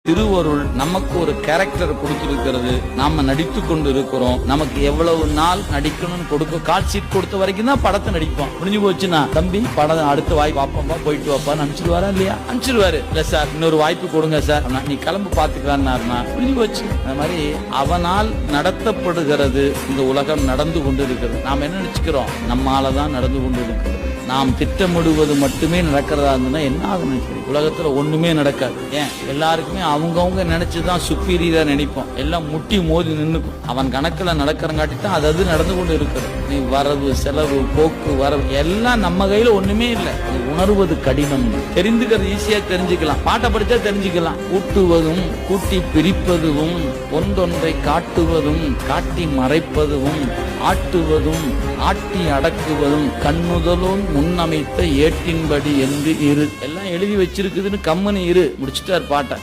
திருவருள் நமக்கு ஒரு கேரக்டர் கொடுத்திருக்கிறது. நாம நடித்து கொண்டு இருக்கிறோம். நமக்கு எவ்வளவு நாள் நடிக்கணும்னு கொடுக்க கால் ஷீட் கொடுத்த வரைக்கும் தான் படத்தை நடிப்போம். முடிஞ்சு போச்சுன்னா தம்பி படம் அடுத்த வாய்ப்பு பாப்பா போயிட்டு வாப்பான்னு அனுப்பிச்சிருவாரா இல்லையா? அனுப்பிச்சிருவாரு. இல்ல சார் இன்னொரு வாய்ப்பு கொடுங்க சார், நீ கிளம்பு பாத்துக்கலான்னா முடிஞ்சு போச்சு. அந்த மாதிரி அவனால் நடத்தப்படுகிறது இந்த உலகம் நடந்து கொண்டு இருக்கிறது. நாம் என்ன நினைச்சுக்கிறோம்? நம்மாலதான் நடந்து கொண்டு இருக்கிறது. நாம் திட்டமிடுவது மட்டுமே நடக்கிறதா இருந்ததுன்னா என்ன ஆகும் நினைக்கிறேன்? உலகத்துல ஒண்ணுமே நடக்காது. ஏன் எல்லாருக்குமே அவங்கவுங்க நினைச்சுதான் சுப்பீரியரா நினைப்போம். எல்லாம் முட்டி மோதி நின்னுக்கும். அவன் கணக்குல நடக்கிறங்காட்டி தான் அது நடந்து கொண்டு இருக்கிறது. நீ வரவு செலவு போக்கு வரவு எல்லாம் நம்ம கையில ஒண்ணுமே இல்லை. அது உணர்வது கடினம். தெரிந்துக்கிறது ஈஸியா தெரிஞ்சுக்கலாம். பாட்டை படிச்சா தெரிஞ்சுக்கலாம். கூட்டுவதும் கூட்டி பிரிப்பதும் ஒன்றொன்றை காட்டுவதும் காட்டி மறைப்பதும் ஆட்டுவதும் ஆட்டி அடக்குவதும் கண்ணுதலும் முன்னமைத்த ஏட்டின்படி என்று இரு. எல்லாம் எழுதி வச்சிருக்குதுன்னு கம்மனு இரு. முடிச்சுட்டார் பாட்டை.